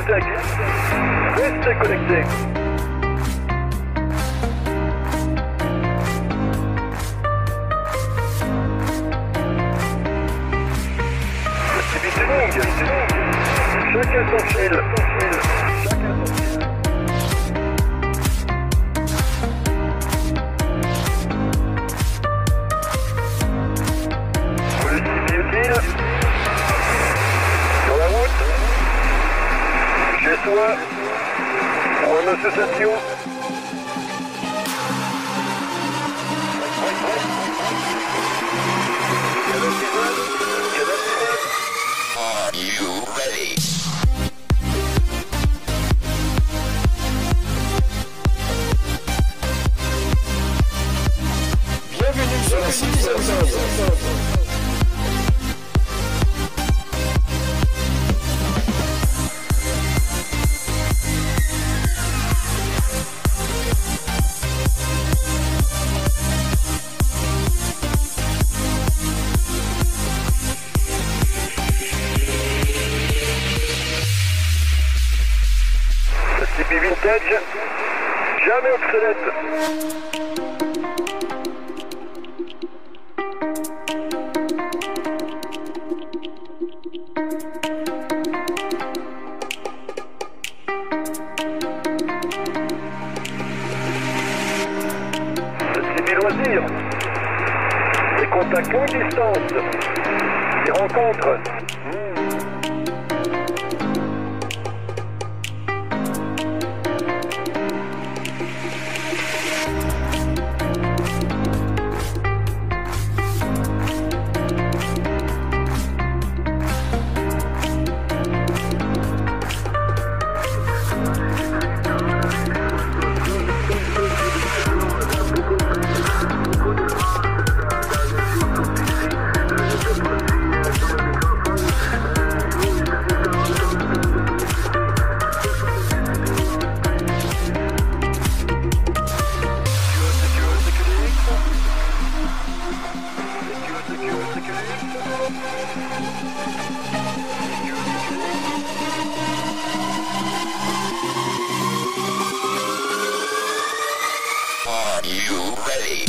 Tech. Restez connectés. Activité longue. Chacun son fil. Chacun son fil. Sur la route, chez toi, pour une association. Are you ready? Bienvenue sur la civilisation. Vintage, jamais obsolète. CB Loisirs, des contacts longue distance, des rencontres. Are you ready?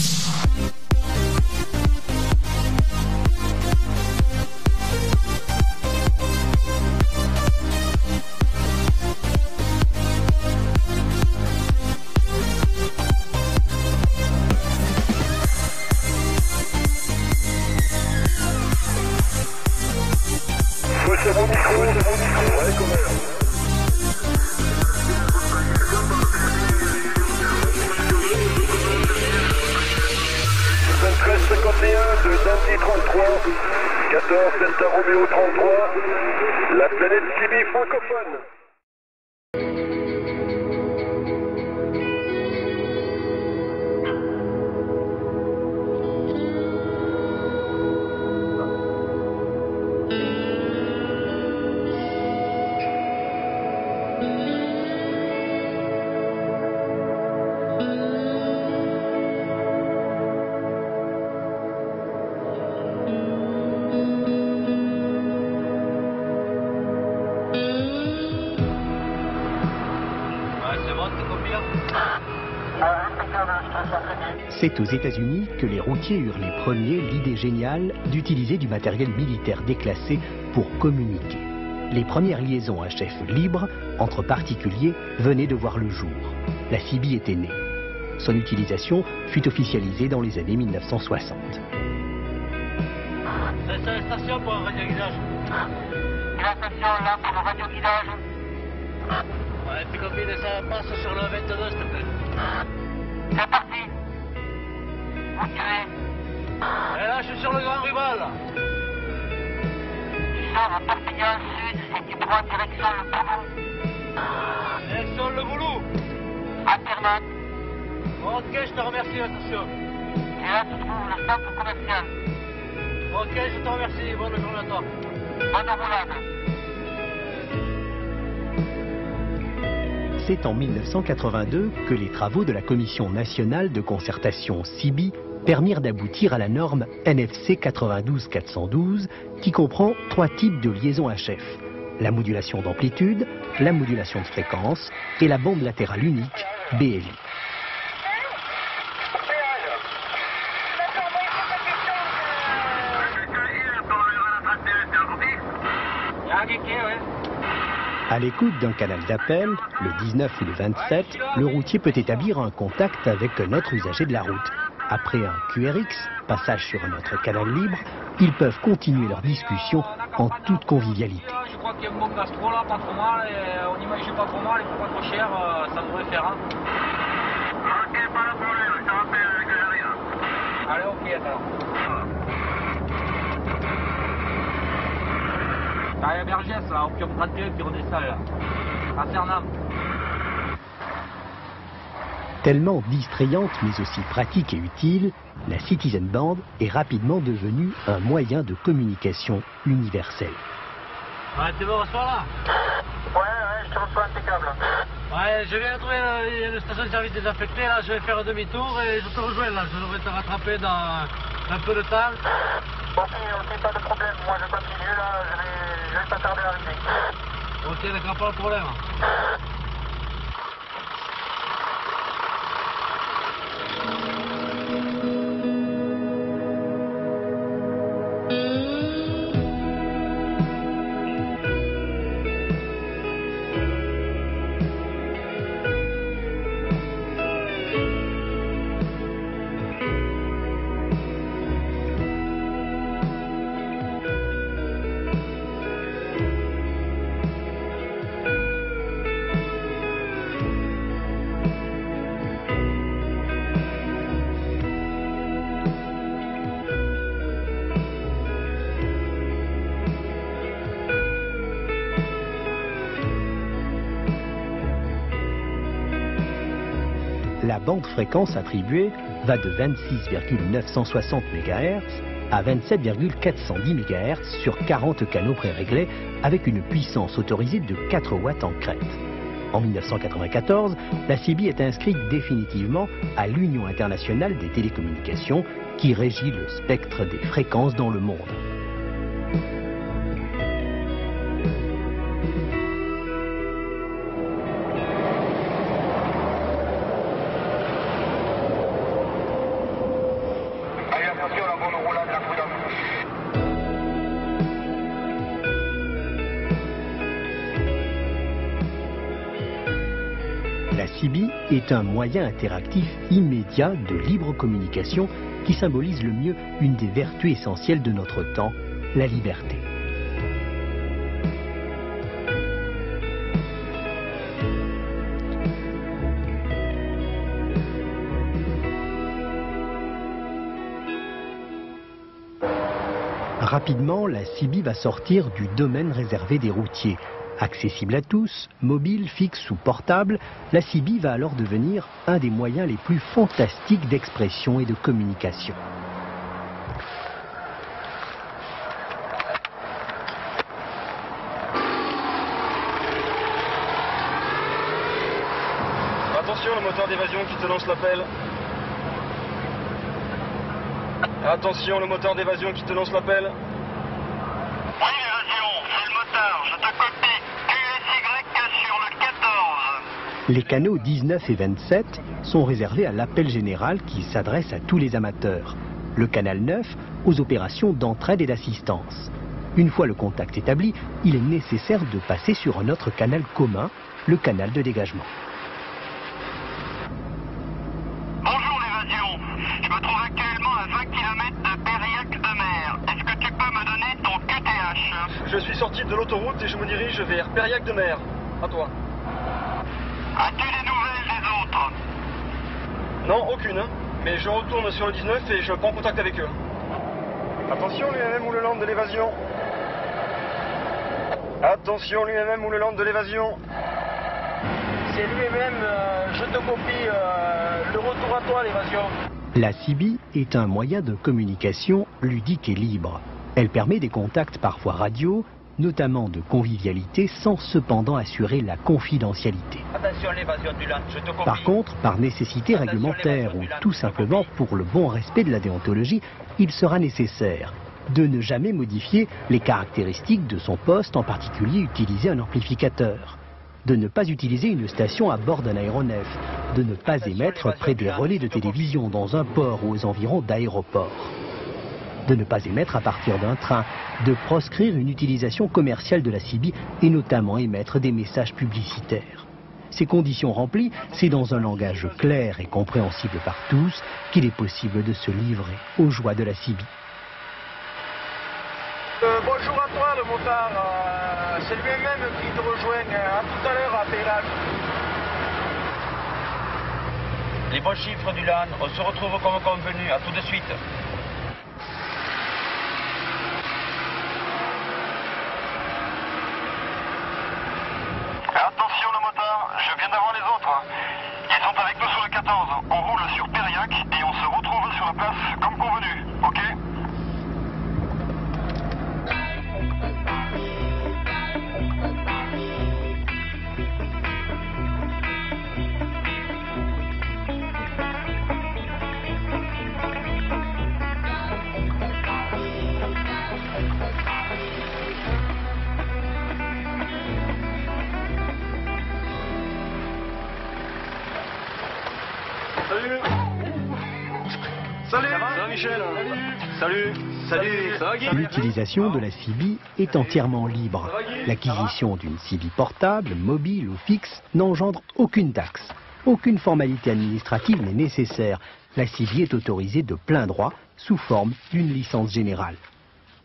C'est mon micro, ouais, quand même. 1351 de Dundee 33, 14 Delta Romeo 33, la planète CB francophone. C'est aux États-Unis que les routiers eurent les premiers l'idée géniale d'utiliser du matériel militaire déclassé pour communiquer. Les premières liaisons à chef libre entre particuliers venaient de voir le jour. La CB était née. Son utilisation fut officialisée dans les années 1960. C'est la station pour un radioguidage. La station là pour le radioguidage. Ouais, puis combien ça passe sur le 22 s'il te plaît. C'est parti. Où tu es? Et là, je suis sur le Grand Rival. Tu sors à Perpignan Sud et tu prends direction le Boulou. Direction le Boulou. Alternate. Ok, je te remercie, attention. Et là, tu trouves le centre commercial. Ok, je te remercie. Bonne journée à toi. Bonne roulade. C'est en 1982 que les travaux de la Commission nationale de concertation CB permirent d'aboutir à la norme NFC 92-412 qui comprend 3 types de liaisons à chef. la modulation d'amplitude, la modulation de fréquence et la bande latérale unique, BLI. À l'écoute d'un canal d'appel, le 19 ou le 27, le routier peut établir un contact avec un autre usager de la route. Après un QRX, passage sur un autre canal libre, ils peuvent continuer leur discussion en toute convivialité. Je crois qu'il y a un bon gastro là, pas trop mal, et on imagine pas trop mal, et pas trop cher, ça devrait faire. Hein. Ok, pas de problème, je te rappelle que j'arrive. Allez, ok, alors. Ah, il y a Bergès là, au Pium 31 qui redescend là, à Cernam. Tellement distrayante mais aussi pratique et utile, la Citizen Band est rapidement devenue un moyen de communication universel. Ouais, t'es bon, reçois là? Ouais, je te reçois impeccable. Ouais, je viens de trouver une station de service désaffectée là, je vais faire un demi-tour et je te rejoins là, je devrais te rattraper dans un peu de temps. Ok, pas de problème, moi je continue là, je vais pas tarder à arriver. Ok, d'accord, pas de problème. La bande fréquence attribuée va de 26,960 MHz à 27,410 MHz sur 40 canaux préréglés avec une puissance autorisée de 4 watts en crête. En 1994, la CB est inscrite définitivement à l'Union internationale des télécommunications qui régit le spectre des fréquences dans le monde. La CB est un moyen interactif immédiat de libre communication qui symbolise le mieux une des vertus essentielles de notre temps, la liberté. Rapidement, la CB va sortir du domaine réservé des routiers. Accessible à tous, mobile, fixe ou portable, la CB va alors devenir un des moyens les plus fantastiques d'expression et de communication. Attention, le moteur d'évasion qui te lance l'appel. Attention, le moteur d'évasion qui te lance l'appel. Oui, évasion, c'est le moteur, je te copie. QSY sur le 14. Les canaux 19 et 27 sont réservés à l'appel général qui s'adresse à tous les amateurs. Le canal 9 aux opérations d'entraide et d'assistance. Une fois le contact établi, il est nécessaire de passer sur un autre canal commun, le canal de dégagement. Bonjour l'évasion, je me trouve actuellement à 20 km de Périac-de-Mer. Est-ce que tu peux me donner ton QTH? Je suis sorti de l'autoroute et je me dirige vers Périac-de-Mer. À toi. As-tu des nouvelles des autres? Non, aucune. Mais je retourne sur le 19 et je prends contact avec eux. Attention, l'UMM ou le land de l'évasion. Attention, l'UMM ou le land de l'évasion. C'est lui-même, je te copie, le retour à toi l'évasion. La CB est un moyen de communication ludique et libre. Elle permet des contacts parfois radio, notamment de convivialité, sans cependant assurer la confidentialité. Attention l'évasion du land, je te copie. Par contre, par nécessité réglementaire ou tout simplement pour le bon respect de la déontologie, il sera nécessaire de ne jamais modifier les caractéristiques de son poste, en particulier utiliser un amplificateur, de ne pas utiliser une station à bord d'un aéronef, de ne pas émettre près des relais de télévision dans un port ou aux environs d'aéroports, de ne pas émettre à partir d'un train, de proscrire une utilisation commerciale de la CB et notamment émettre des messages publicitaires. Ces conditions remplies, c'est dans un langage clair et compréhensible par tous qu'il est possible de se livrer aux joies de la CB. Bonjour à toi le motard, c'est lui-même qui te rejoint, à tout à l'heure à Pérac. Les bons chiffres du LAN, on se retrouve comme convenu, à tout de suite. Attention le motard, je viens d'avoir les autres. Ils sont avec nous sur le 14. On roule sur Périac et on se retrouve sur la place comme convenu, ok? Salut. Salut. Ça va Michel? Salut. Salut. Ça va Guy? L'utilisation de la CB est entièrement libre. L'acquisition d'une CB portable, mobile ou fixe n'engendre aucune taxe. Aucune formalité administrative n'est nécessaire. La CB est autorisée de plein droit sous forme d'une licence générale.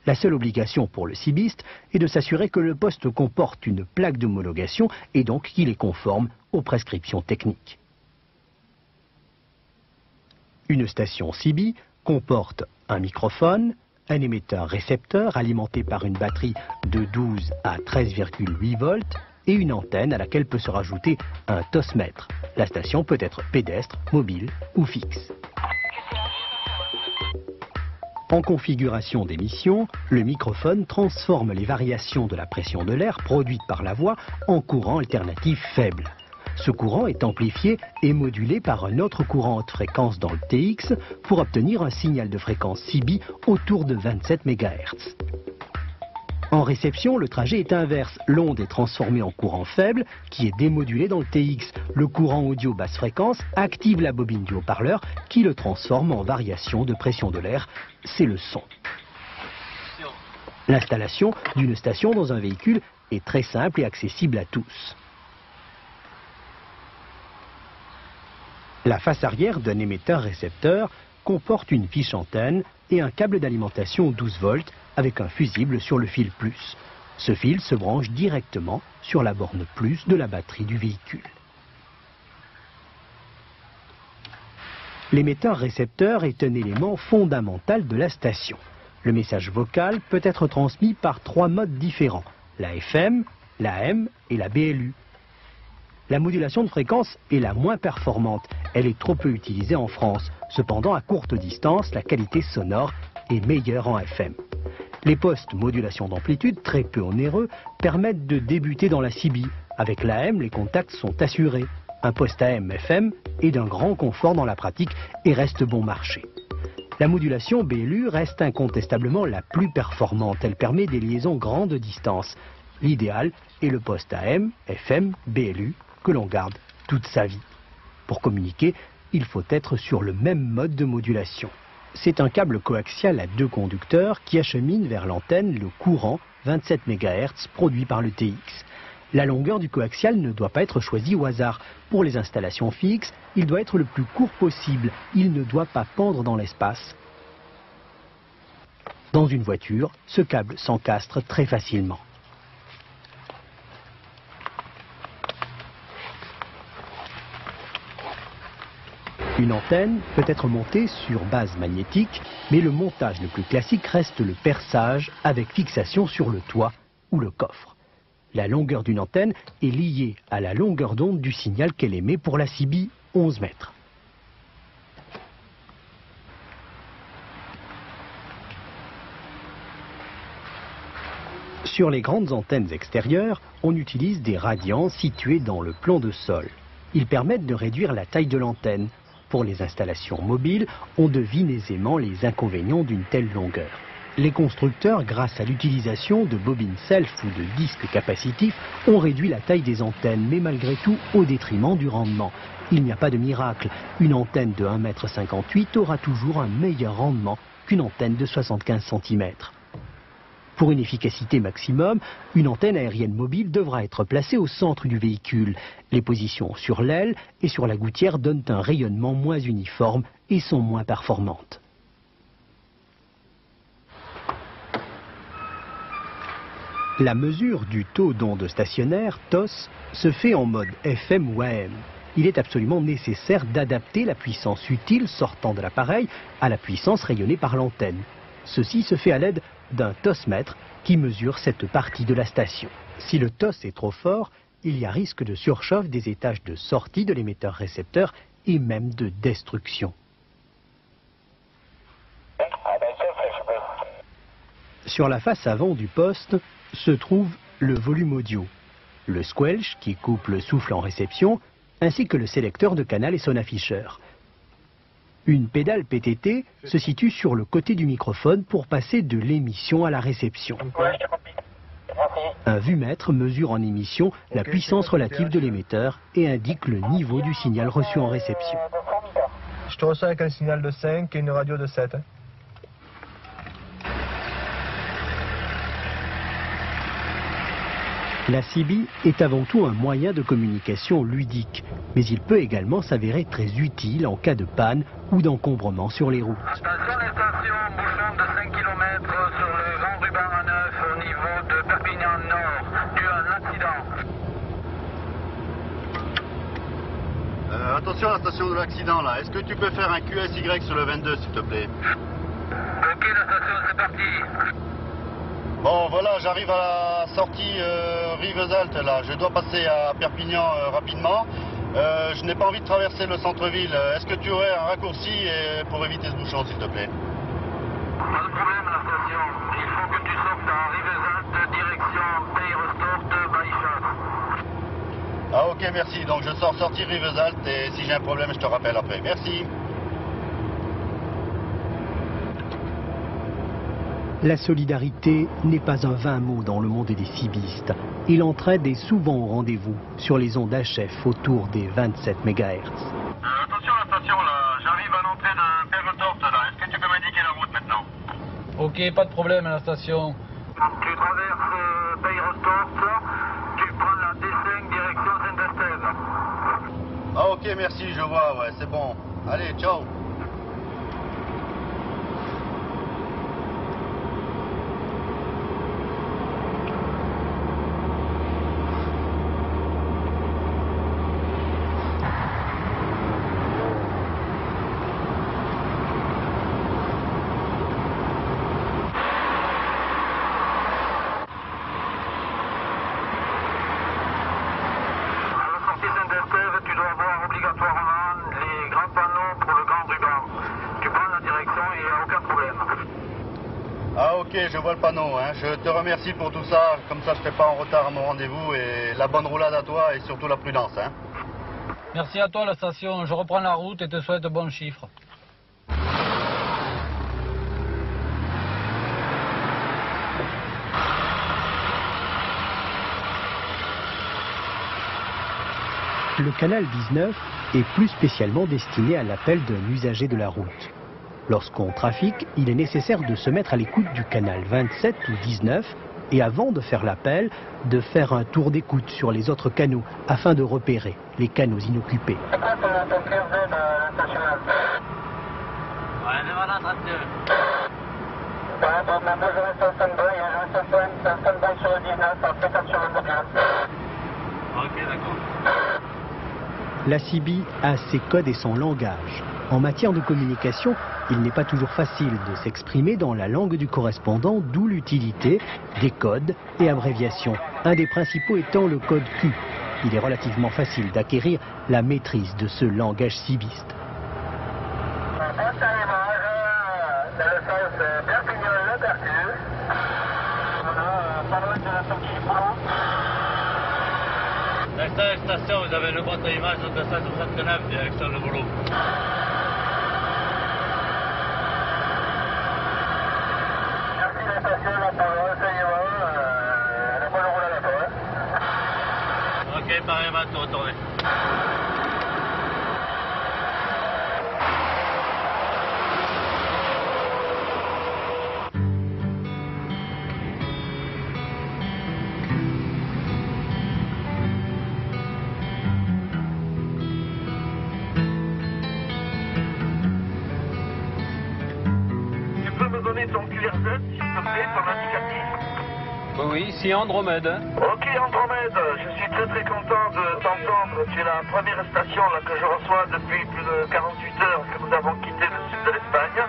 La seule obligation pour le CBiste est de s'assurer que le poste comporte une plaque d'homologation et donc qu'il est conforme aux prescriptions techniques. Une station CB comporte un microphone, un émetteur-récepteur alimenté par une batterie de 12 à 13,8 volts et une antenne à laquelle peut se rajouter un tosmètre. La station peut être pédestre, mobile ou fixe. En configuration d'émission, le microphone transforme les variations de la pression de l'air produite par la voix en courant alternatif faible. Ce courant est amplifié et modulé par un autre courant haute fréquence dans le TX pour obtenir un signal de fréquence CB autour de 27 MHz. En réception, le trajet est inverse. L'onde est transformée en courant faible qui est démodulé dans le TX. Le courant audio basse fréquence active la bobine du haut-parleur qui le transforme en variation de pression de l'air. C'est le son. L'installation d'une station dans un véhicule est très simple et accessible à tous. La face arrière d'un émetteur-récepteur comporte une fiche antenne et un câble d'alimentation 12 volts avec un fusible sur le fil plus. Ce fil se branche directement sur la borne plus de la batterie du véhicule. L'émetteur-récepteur est un élément fondamental de la station. Le message vocal peut être transmis par 3 modes différents, la FM, la AM et la BLU. La modulation de fréquence est la moins performante. Elle est trop peu utilisée en France. Cependant, à courte distance, la qualité sonore est meilleure en FM. Les postes modulation d'amplitude, très peu onéreux, permettent de débuter dans la CB. Avec l'AM, les contacts sont assurés. Un poste AM-FM est d'un grand confort dans la pratique et reste bon marché. La modulation BLU reste incontestablement la plus performante. Elle permet des liaisons grande distance. L'idéal est le poste AM, FM, BLU que l'on garde toute sa vie. Pour communiquer, il faut être sur le même mode de modulation. C'est un câble coaxial à 2 conducteurs qui achemine vers l'antenne le courant 27 MHz produit par le TX. La longueur du coaxial ne doit pas être choisie au hasard. Pour les installations fixes, il doit être le plus court possible. Il ne doit pas pendre dans l'espace. Dans une voiture, ce câble s'encastre très facilement. Une antenne peut être montée sur base magnétique, mais le montage le plus classique reste le perçage avec fixation sur le toit ou le coffre. La longueur d'une antenne est liée à la longueur d'onde du signal qu'elle émet pour la CB 11 mètres. Sur les grandes antennes extérieures, on utilise des radians situés dans le plan de sol. Ils permettent de réduire la taille de l'antenne. Pour les installations mobiles, on devine aisément les inconvénients d'une telle longueur. Les constructeurs, grâce à l'utilisation de bobines self ou de disques capacitifs, ont réduit la taille des antennes, mais malgré tout au détriment du rendement. Il n'y a pas de miracle. Une antenne de 1,58 m aura toujours un meilleur rendement qu'une antenne de 75 cm. Pour une efficacité maximum, une antenne aérienne mobile devra être placée au centre du véhicule. Les positions sur l'aile et sur la gouttière donnent un rayonnement moins uniforme et sont moins performantes. La mesure du taux d'onde stationnaire, TOS, se fait en mode FM ou AM. Il est absolument nécessaire d'adapter la puissance utile sortant de l'appareil à la puissance rayonnée par l'antenne. Ceci se fait à l'aide d'un TOS-mètre qui mesure cette partie de la station. Si le TOS est trop fort, il y a risque de surchauffe des étages de sortie de l'émetteur-récepteur et même de destruction. Sur la face avant du poste se trouve le volume audio, le squelch qui coupe le souffle en réception, ainsi que le sélecteur de canal et son afficheur. Une pédale PTT se situe sur le côté du microphone pour passer de l'émission à la réception. Un vumètre mesure en émission la puissance relative de l'émetteur et indique le niveau du signal reçu en réception. Je te reçois avec un signal de 5 et une radio de 7. La CB est avant tout un moyen de communication ludique, mais il peut également s'avérer très utile en cas de panne ou d'encombrement sur les routes. Attention les stations, bouchon de 5 km sur le grand ruban A9 au niveau de Perpignan Nord, dû à un accident. Attention à la station de l'accident là, est-ce que tu peux faire un QSY sur le 22 s'il te plaît? Ok la station c'est parti. Bon voilà, j'arrive à la sortie Rivesaltes là, je dois passer à Perpignan rapidement. Je n'ai pas envie de traverser le centre-ville. Est-ce que tu aurais un raccourci pour éviter ce bouchon s'il te plaît? Pas de problème la station, il faut que tu sortes à Rivesaltes, direction Pays-Restort, Baïchas. Ah ok merci, donc je sors sortie Rivesaltes et si j'ai un problème je te rappelle après. Merci. La solidarité n'est pas un vain mot dans le monde des cibistes. Il entraide est souvent au rendez-vous sur les ondes HF autour des 27 MHz. Attention à la station là, j'arrive à l'entrée de Perretorte là, est-ce que tu peux m'indiquer la route maintenant? Ok, pas de problème à la station. Tu traverses Pays-Restort, tu prends la D5 direction Saint-Estève. Ah ok merci, je vois, ouais c'est bon. Allez, ciao. Je vois le panneau, hein. Je te remercie pour tout ça, comme ça je ne fais pas en retard à mon rendez-vous et la bonne roulade à toi et surtout la prudence. Hein. Merci à toi la station, je reprends la route et te souhaite de bons chiffres. Le canal 19 est plus spécialement destiné à l'appel d'un usager de la route. Lorsqu'on trafique, il est nécessaire de se mettre à l'écoute du canal 27 ou 19 et avant de faire l'appel, de faire un tour d'écoute sur les autres canaux afin de repérer les canaux inoccupés. C'est quoi ton QRZ national? Ouais, je vais en 32. Ouais, bon, maintenant je reste en stand-by, je reste en stand-by sur le 19, après ça sur le module. Ok, d'accord. La CB a ses codes et son langage. En matière de communication, il n'est pas toujours facile de s'exprimer dans la langue du correspondant, d'où l'utilité des codes et abréviations. Un des principaux étant le code Q. Il est relativement facile d'acquérir la maîtrise de ce langage cibiste. La station, vous avez le boîte à images de 269 direction le boulot. Merci préparer le bateau, retournez. Tu peux me donner ton QRZ, s'il te plaît, ton indicatif? Oui, ici Andromède. Ok Andromède, je suis très content de t'entendre. Tu es la première station là, que je reçois depuis plus de 48 heures que nous avons quitté le sud de l'Espagne.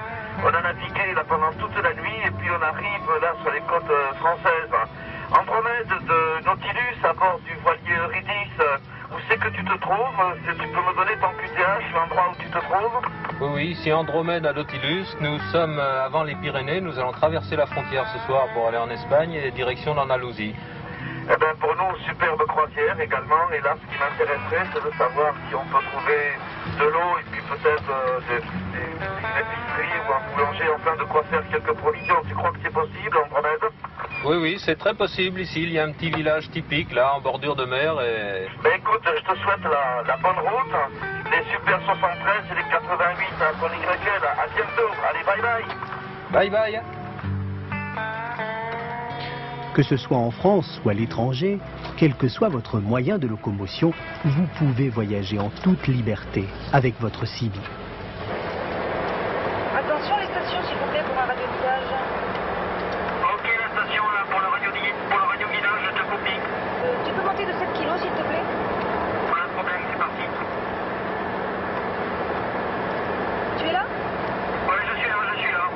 On a navigué là pendant toute la nuit et puis on arrive là sur les côtes françaises. Andromède de Nautilus à bord du voilier Eurydice. Où c'est que tu te trouves? Tu peux me donner ton QTH, l'endroit où tu te trouves? Oui, ici Andromède à Nautilus. Nous sommes avant les Pyrénées. Nous allons traverser la frontière ce soir pour aller en Espagne et direction l'Andalousie. Eh bien, pour nous, superbe croisière également. Et là, ce qui m'intéresserait, c'est de savoir si on peut trouver de l'eau et puis peut-être une épicerie ou un boulanger, enfin, de quoi faire quelques provisions. Tu crois que c'est possible, Andromède? Oui, c'est très possible ici. Il y a un petit village typique là, en bordure de mer et... Ben écoute, je te souhaite la bonne route. Les Super 73 et les 88 à ton YL. À bientôt. Allez, bye bye. Bye bye. Que ce soit en France ou à l'étranger, quel que soit votre moyen de locomotion, vous pouvez voyager en toute liberté avec votre CB. Attention les stations, s'il vous plaît, pour un radioguidage. Ok, la station là, pour le radio guidage, je te copie. Tu peux monter de 7 kilos, s'il te plaît? Pas de problème, c'est parti. Tu es là? Ouais, je suis là.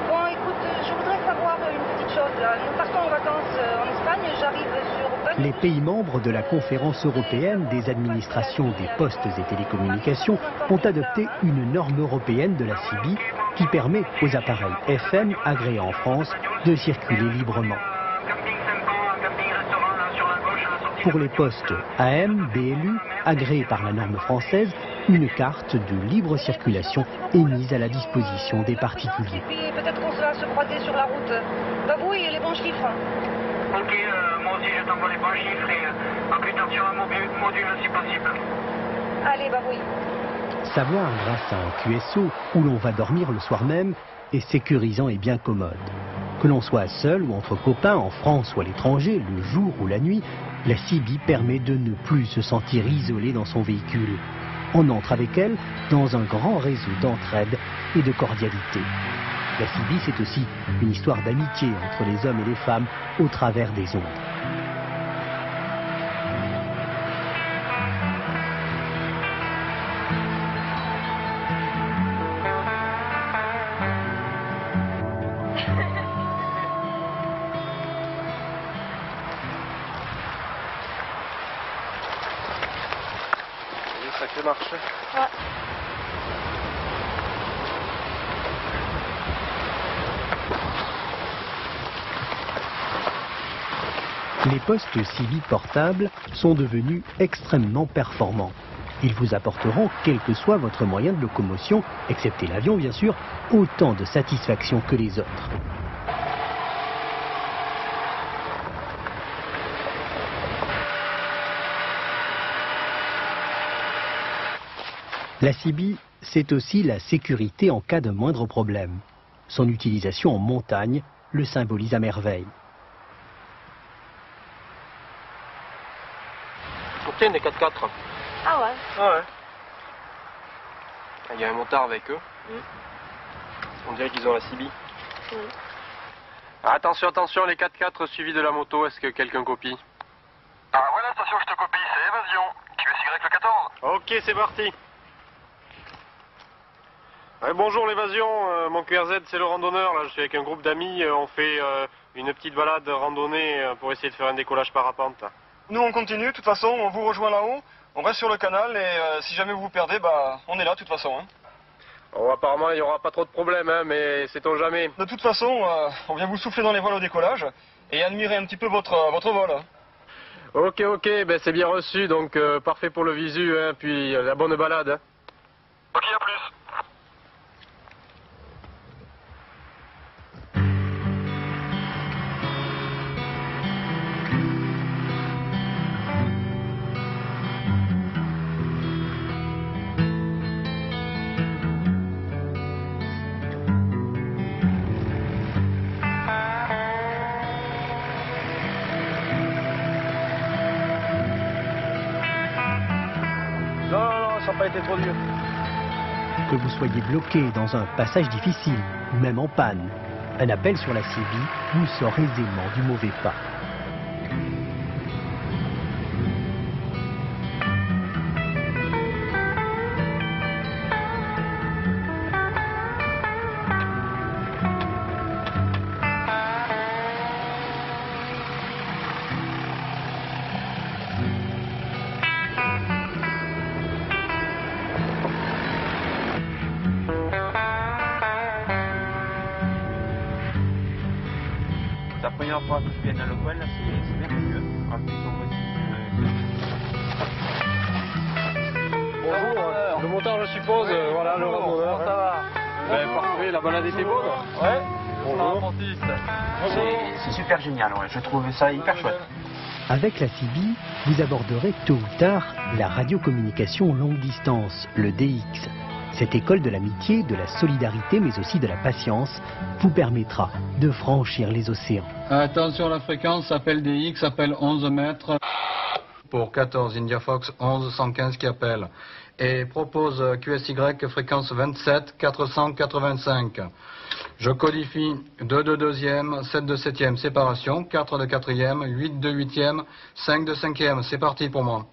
Bon, écoute, je voudrais savoir une petite chose. Là. Nous partons en vacances en Espagne, j'arrive sur... Les pays membres de la Conférence européenne des administrations des postes et télécommunications ont adopté une norme européenne de la CB qui permet aux appareils FM agréés en France de circuler librement. Camping sympa, camping restaurant là sur la gauche à la sortie. Pour les postes AM, BLU, agréés par la norme française, une carte de libre circulation est mise à la disposition des particuliers. Et puis peut-être qu'on va se croiser sur la route. Bah oui, les bons chiffres. Ok, moi aussi je t'envoie les bons chiffres et en plus sur un module si possible. Allez, bah oui. Savoir grâce à un QSO où l'on va dormir le soir même est sécurisant et bien commode. Que l'on soit seul ou entre copains en France ou à l'étranger, le jour ou la nuit, la CB permet de ne plus se sentir isolé dans son véhicule. On entre avec elle dans un grand réseau d'entraide et de cordialité. La CB, c'est aussi une histoire d'amitié entre les hommes et les femmes au travers des ondes. Sacré marché. Ouais. Les postes CB portables sont devenus extrêmement performants. Ils vous apporteront, quel que soit votre moyen de locomotion, excepté l'avion bien sûr, autant de satisfaction que les autres. La CB, c'est aussi la sécurité en cas de moindre problème. Son utilisation en montagne le symbolise à merveille. Tiens, des 4x4. Ah ouais. Ah ouais. Il y a un motard avec eux. On dirait qu'ils ont la CB. Attention, attention, les 4x4 suivis de la moto, est-ce que quelqu'un copie? Ah ouais, la station, je te copie, c'est Évasion. QSY le 14. Ok, c'est parti. Ouais, bonjour l'évasion, mon QRZ c'est le randonneur, là je suis avec un groupe d'amis, on fait une petite balade randonnée pour essayer de faire un décollage parapente. Nous on continue, de toute façon on vous rejoint là-haut, on reste sur le canal et si jamais vous vous perdez, bah on est là de toute façon. Hein. Oh, apparemment il n'y aura pas trop de problèmes, hein, mais sait-on jamais. De toute façon, on vient vous souffler dans les voiles au décollage et admirer un petit peu votre vol. Hein. Ok, ben c'est bien reçu, donc parfait pour le visu, hein, puis la bonne balade. Hein. Ok, à plus. pas été trop dur. Que vous soyez bloqué dans un passage difficile ou même en panne, un appel sur la CB vous sort aisément du mauvais pas. La première fois que je viens dans le coin, là, c'est merveilleux. En plus, on Bonjour, le monteur je suppose, voilà le randonneur. Ça va? Parfait, la balade était bonne. Ouais. Bonjour. C'est super génial, ouais. Je trouve ça hyper chouette. Avec la CB, vous aborderez tôt ou tard la radiocommunication longue distance, le DX. Cette école de l'amitié, de la solidarité, mais aussi de la patience, vous permettra de franchir les océans. Attention, la fréquence, appel DX, appelle 11 mètres. Pour 14, India Fox 11 115 qui appelle. Et propose QSY, fréquence 27 485. Je codifie 2 de deuxième, 7 de septième, séparation, 4 de quatrième, 8 de huitième, 5 de cinquième. C'est parti pour moi.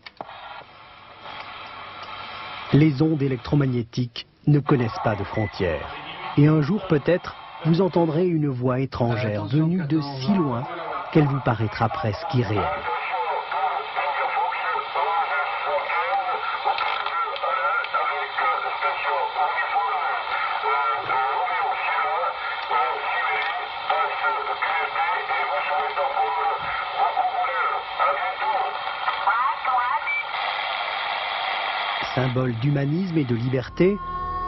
Les ondes électromagnétiques ne connaissent pas de frontières. Et un jour peut-être, vous entendrez une voix étrangère venue de si loin qu'elle vous paraîtra presque irréelle. Symbole d'humanisme et de liberté,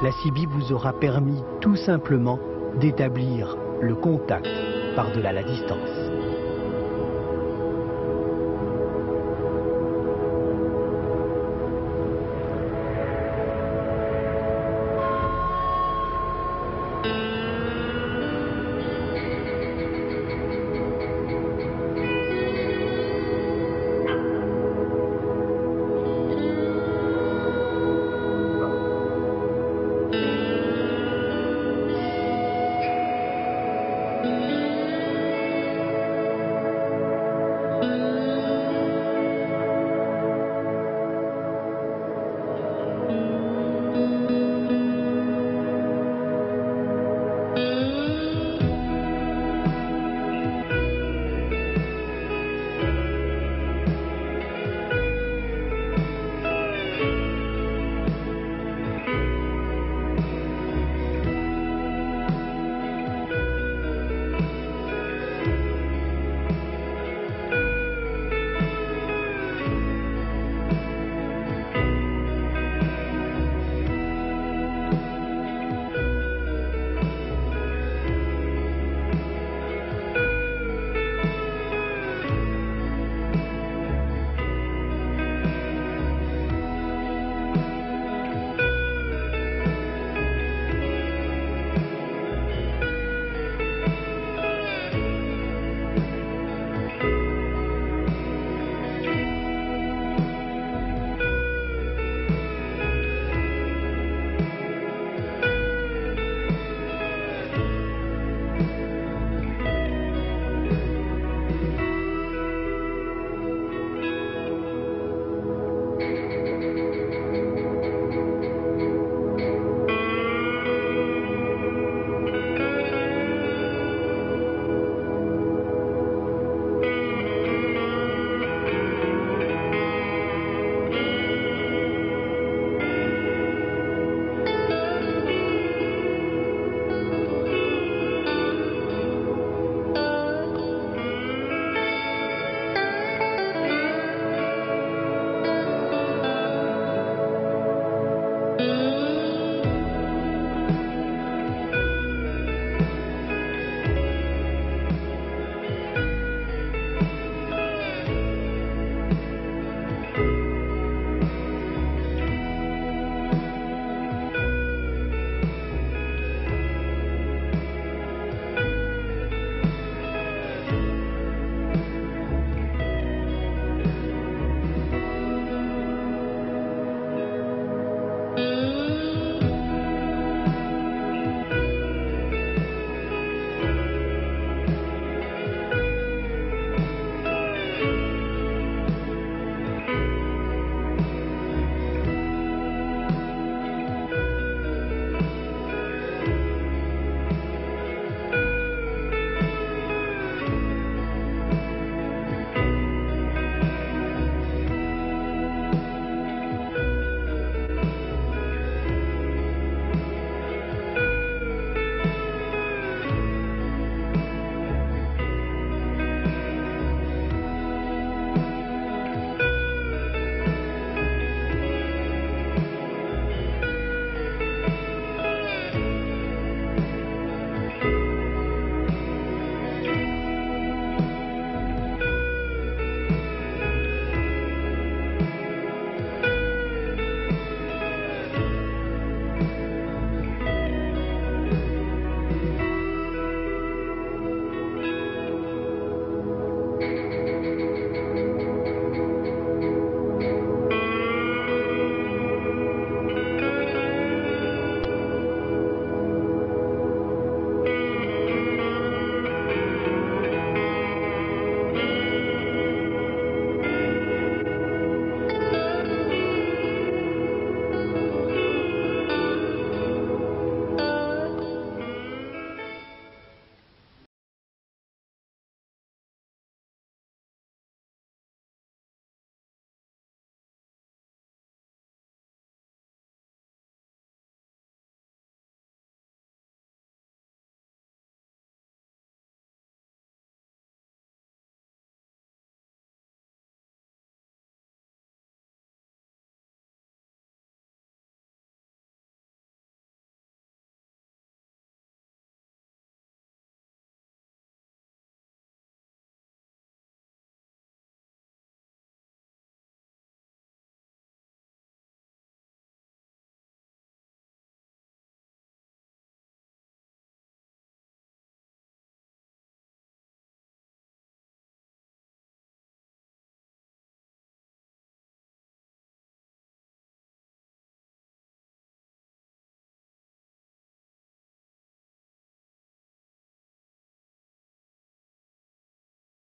la CB vous aura permis tout simplement d'établir le contact par-delà la distance.